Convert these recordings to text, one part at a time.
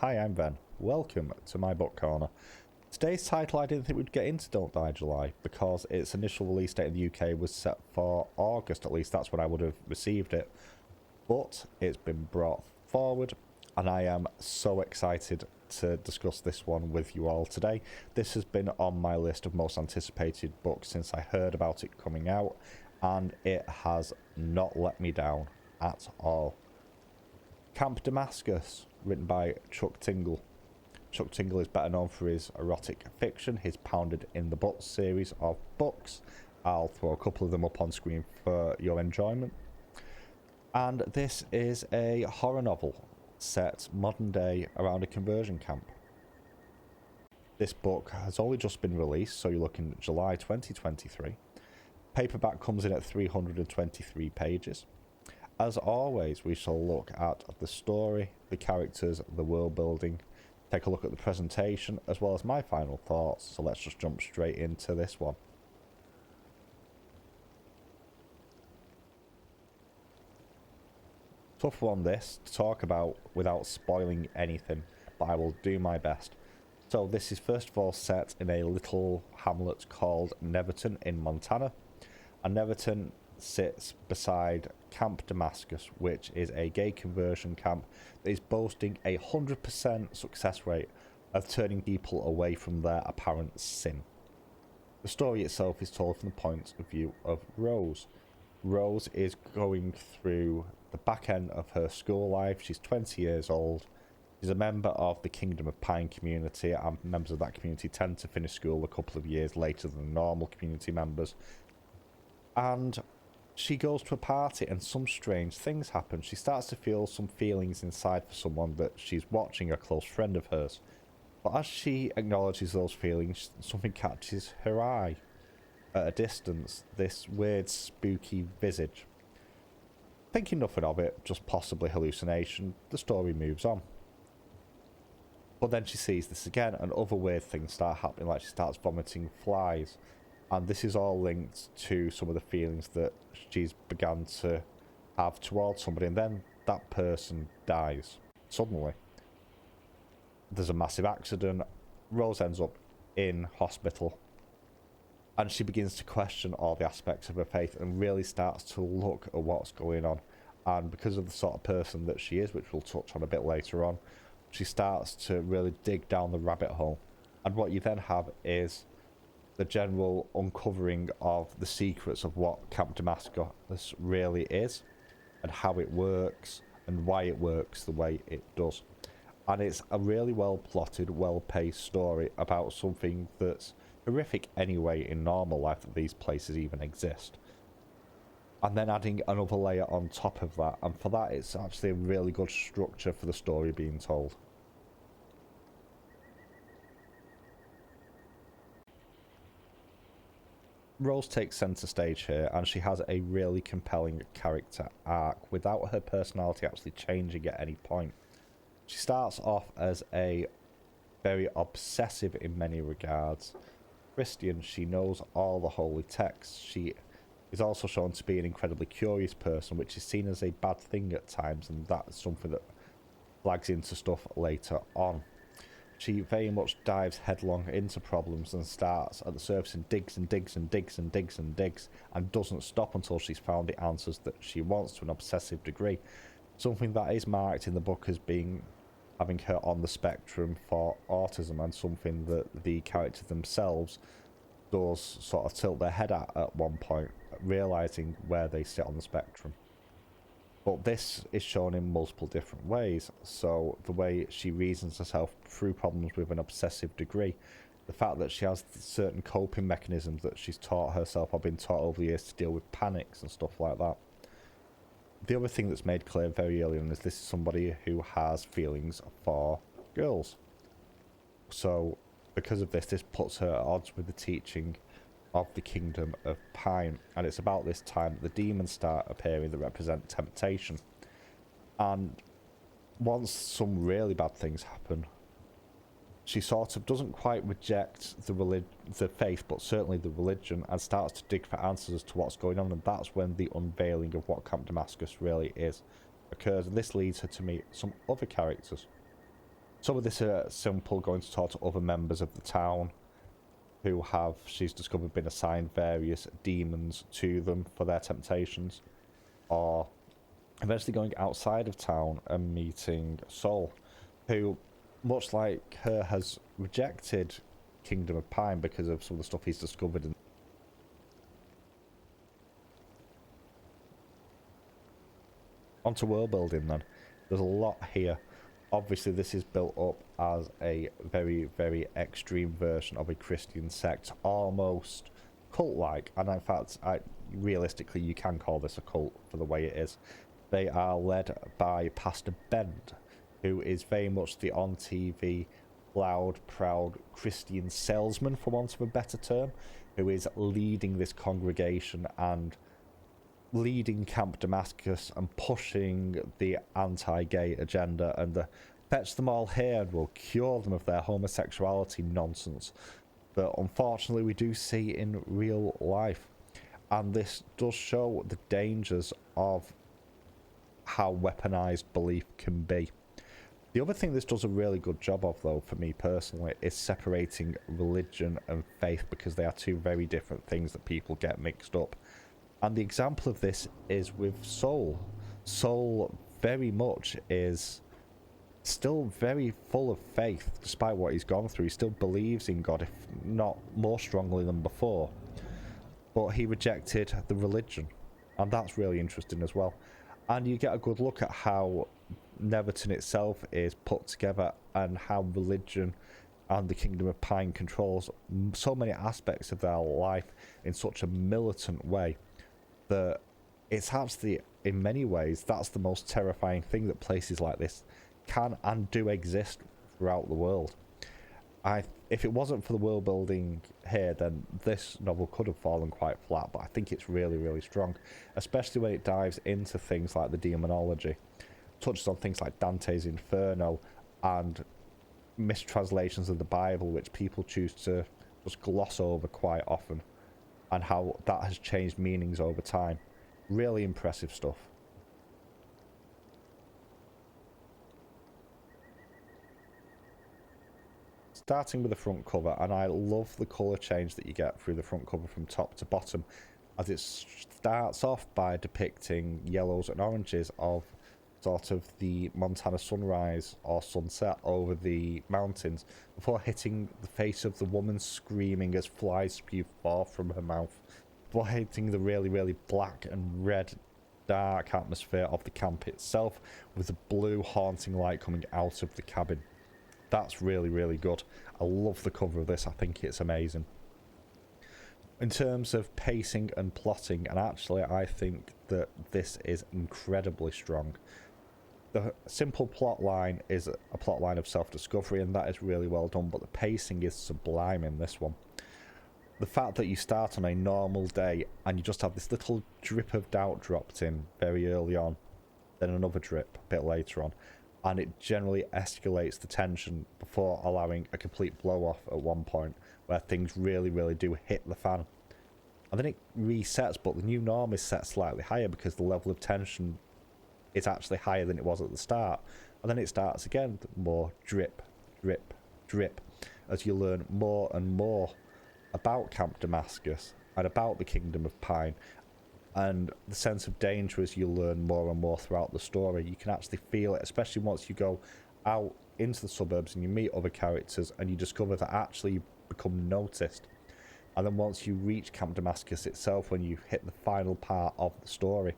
Hi, I'm Ben. Welcome to my book corner. Today's title I didn't think we'd get into Don't Die July because its initial release date in the UK was set for August, at least that's when I would have received it. But it's been brought forward and I am so excited to discuss this one with you all today. This has been on my list of most anticipated books since I heard about it coming out and it has not let me down at all. Camp Damascus, written by Chuck Tingle. Chuck Tingle is better known for his erotic fiction, his Pounded in the Butt series of books. I'll throw a couple of them up on screen for your enjoyment. And this is a horror novel set modern day around a conversion camp. This book has only just been released, so you're looking at July 2023. Paperback comes in at 323 pages. As always, we shall look at the story, the characters, the world building, take a look at the presentation, as well as my final thoughts. So let's just jump straight into this one. Tough one this to talk about without spoiling anything, but I will do my best. So this is first of all set in a little hamlet called Neverton in Montana. And Neverton sits beside Camp Damascus, which is a gay conversion camp that is boasting a 100% success rate of turning people away from their apparent sin. The story itself is told from the point of view of Rose. Rose is going through the back end of her school life. She's 20 years old. She's a member of the Kingdom of Pine community, and members of that community tend to finish school a couple of years later than normal community members. And she goes to a party and some strange things happen. She starts to feel some feelings inside for someone that she's watching, a close friend of hers. But as she acknowledges those feelings, something catches her eye. At a distance, this weird spooky visage. Thinking nothing of it, just possibly hallucination, the story moves on. But then she sees this again and other weird things start happening, like she starts vomiting flies. And this is all linked to some of the feelings that she's begun to have towards somebody. And then that person dies. Suddenly. There's a massive accident. Rose ends up in hospital. And she begins to question all the aspects of her faith and really starts to look at what's going on. And because of the sort of person that she is, which we'll touch on a bit later on, she starts to really dig down the rabbit hole. And what you then have is the general uncovering of the secrets of what Camp Damascus really is and how it works and why it works the way it does. And it's a really well plotted, well paced story about something that's horrific anyway in normal life, that these places even exist. And then adding another layer on top of that, and for that it's actually a really good structure for the story being told. Rose takes centre stage here, and she has a really compelling character arc without her personality actually changing at any point. She starts off as a very obsessive in many regards Christian. She knows all the holy texts. She is also shown to be an incredibly curious person, which is seen as a bad thing at times, and that's something that flags into stuff later on. She very much dives headlong into problems and starts at the surface and digs and digs and digs and digs and digs and doesn't stop until she's found the answers that she wants to an obsessive degree. Something that is marked in the book as being having her on the spectrum for autism, and something that the characters themselves does sort of tilt their head at one point, realising where they sit on the spectrum. But this is shown in multiple different ways. So the way she reasons herself through problems with an obsessive degree, the fact that she has certain coping mechanisms that she's taught herself or been taught over the years to deal with panics and stuff like that. The other thing that's made clear very early on is this is somebody who has feelings for girls. So because of this puts her at odds with the teaching of the Kingdom of Pine, and it's about this time that the demons start appearing that represent temptation. And once some really bad things happen, she sort of doesn't quite reject the faith, but certainly the religion, and starts to dig for answers as to what's going on, and that's when the unveiling of what Camp Damascus really is occurs, and this leads her to meet some other characters. Some of this are simple, going to talk to other members of the town who have, she's discovered, been assigned various demons to them for their temptations, or eventually going outside of town and meeting Soul, who, much like her, has rejected Kingdom of Pine because of some of the stuff he's discovered. And onto world building then. There's a lot here. Obviously this is built up as a very, very extreme version of a Christian sect, almost cult-like, and in fact, realistically you can call this a cult for the way it is. They are led by Pastor Bend, who is very much the on-TV, loud, proud Christian salesman, for want of a better term, who is leading this congregation and leading Camp Damascus and pushing the anti-gay agenda and the fetch them all here and we'll cure them of their homosexuality nonsense that unfortunately we do see in real life. And this does show the dangers of how weaponized belief can be. The other thing this does a really good job of, though, for me personally, is separating religion and faith, because they are two very different things that people get mixed up. And the example of this is with Soul. Soul very much is still very full of faith, despite what he's gone through. He still believes in God, if not more strongly than before. But he rejected the religion, and that's really interesting as well. And you get a good look at how Neverton itself is put together and how religion and the Kingdom of Pine controls so many aspects of their life in such a militant way that it's actually, in many ways, that's the most terrifying thing, that places like this can and do exist throughout the world. If it wasn't for the world building here, then this novel could have fallen quite flat, but I think it's really, really strong, especially when it dives into things like the demonology, touches on things like Dante's Inferno and mistranslations of the Bible, which people choose to just gloss over quite often, and how that has changed meanings over time. Really impressive stuff. Starting with the front cover, and I love the colour change that you get through the front cover from top to bottom, as it starts off by depicting yellows and oranges of sort of the Montana sunrise or sunset over the mountains, before hitting the face of the woman screaming as flies spew forth from her mouth, before hitting the really, really black and red dark atmosphere of the camp itself, with the blue haunting light coming out of the cabin. That's really, really good. I love the cover of this. I think it's amazing. In terms of pacing and plotting, and actually I think that this is incredibly strong. The simple plot line is a plot line of self-discovery, and that is really well done, but the pacing is sublime in this one. The fact that you start on a normal day and you just have this little drip of doubt dropped in very early on, then another drip a bit later on, and it generally escalates the tension before allowing a complete blow-off at one point where things really, really do hit the fan. And then it resets, but the new norm is set slightly higher because the level of tension is actually higher than it was at the start. And then it starts again, more drip, drip, drip, as you learn more and more about Camp Damascus and about the Kingdom of Pine, and the sense of danger as you learn more and more throughout the story. You can actually feel it, especially once you go out into the suburbs and you meet other characters and you discover that actually you become noticed. And then once you reach Camp Damascus itself, when you hit the final part of the story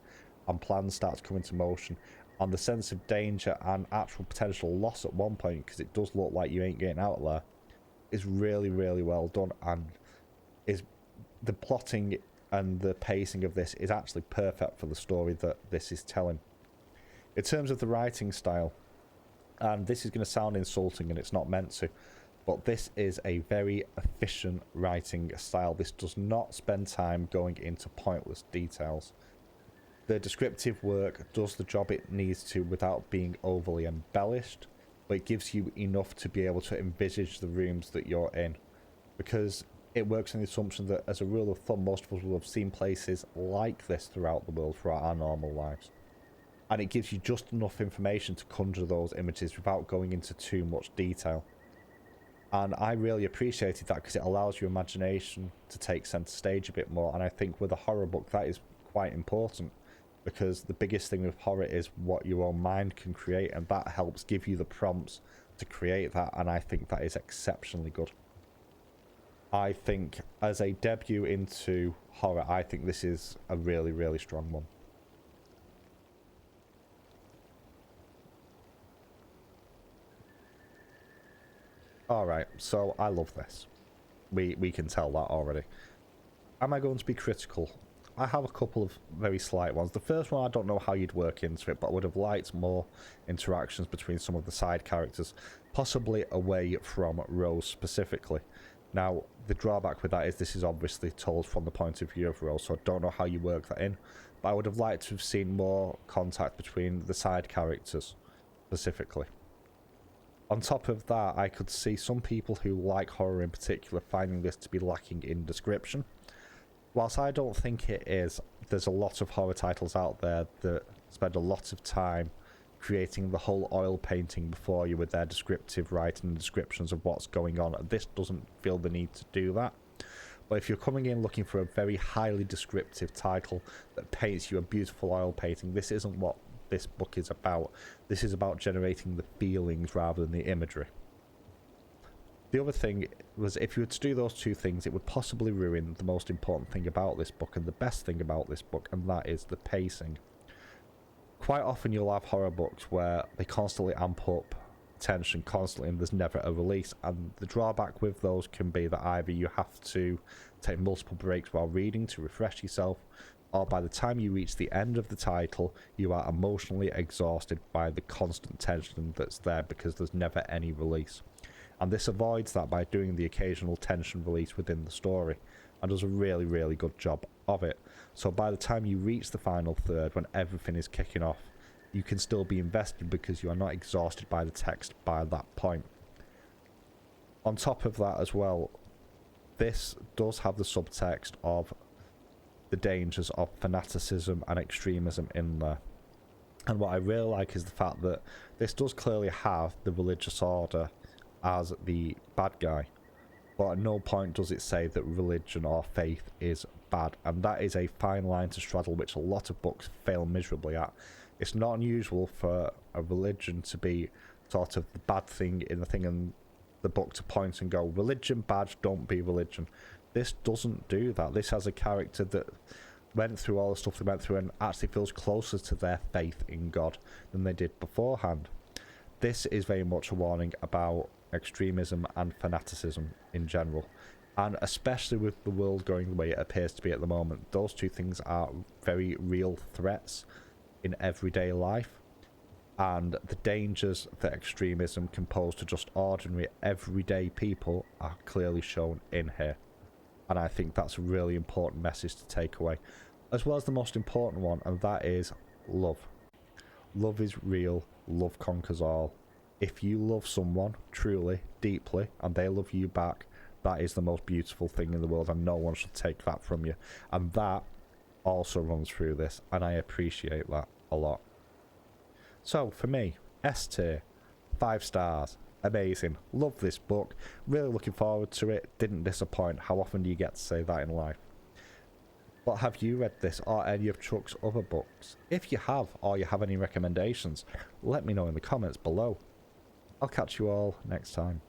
and plans start to come into motion, and the sense of danger and actual potential loss at one point, because it does look like you ain't getting out of there, is really, really well done. And is the plotting and the pacing of this is actually perfect for the story that this is telling. In terms of the writing style, and this is going to sound insulting and it's not meant to, but this is a very efficient writing style. This does not spend time going into pointless details. The descriptive work does the job it needs to without being overly embellished, but it gives you enough to be able to envisage the rooms that you're in, because it works on the assumption that, as a rule of thumb, most of us will have seen places like this throughout the world, throughout our normal lives. and it gives you just enough information to conjure those images without going into too much detail. And I really appreciated that because it allows your imagination to take centre stage a bit more, and I think with a horror book that is quite important, because the biggest thing with horror is what your own mind can create, and that helps give you the prompts to create that, and I think that is exceptionally good. I think as a debut into horror, I think this is a really, really strong one. Alright, so I love this. We can tell that already. Am I going to be critical? I have a couple of very slight ones. The first one, I don't know how you'd work into it, but I would have liked more interactions between some of the side characters, possibly away from Rose specifically. Now, the drawback with that is this is obviously told from the point of view of Rose, so I don't know how you work that in, but I would have liked to have seen more contact between the side characters specifically. On top of that, I could see some people who like horror in particular finding this to be lacking in description. Whilst I don't think it is, there's a lot of horror titles out there that spend a lot of time creating the whole oil painting before you with their descriptive writing and descriptions of what's going on. This doesn't feel the need to do that. But if you're coming in looking for a very highly descriptive title that paints you a beautiful oil painting, this isn't what this book is about. This is about generating the feelings rather than the imagery. The other thing was, if you were to do those two things, it would possibly ruin the most important thing about this book and the best thing about this book, and that is the pacing. Quite often you'll have horror books where they constantly amp up tension constantly and there's never a release, and the drawback with those can be that either you have to take multiple breaks while reading to refresh yourself, or by the time you reach the end of the title you are emotionally exhausted by the constant tension that's there because there's never any release. And this avoids that by doing the occasional tension release within the story, and does a really, really good job of it. So by the time you reach the final third, when everything is kicking off, you can still be invested because you are not exhausted by the text by that point. On top of that as well, this does have the subtext of the dangers of fanaticism and extremism in there. And what I really like is the fact that this does clearly have the religious order as the bad guy, but at no point does it say that religion or faith is bad, and that is a fine line to straddle which a lot of books fail miserably at. It's not unusual for a religion to be sort of the bad thing in the thing and the book to point and go, religion bad, don't be religion. This doesn't do that. This has a character that went through all the stuff they went through and actually feels closer to their faith in God than they did beforehand. This is very much a warning about extremism and fanaticism in general, and especially with the world going the way it appears to be at the moment, those two things are very real threats in everyday life, and the dangers that extremism can pose to just ordinary everyday people are clearly shown in here, and I think that's a really important message to take away, as well as the most important one, and that is love. Love is real, love conquers all. If you love someone truly, deeply, and they love you back, that is the most beautiful thing in the world, and no one should take that from you. And that also runs through this, and I appreciate that a lot. So, for me, S tier, 5 stars, amazing, love this book, really looking forward to it, didn't disappoint. How often do you get to say that in life? But have you read this or any of Chuck's other books? If you have, or you have any recommendations, let me know in the comments below. I'll catch you all next time.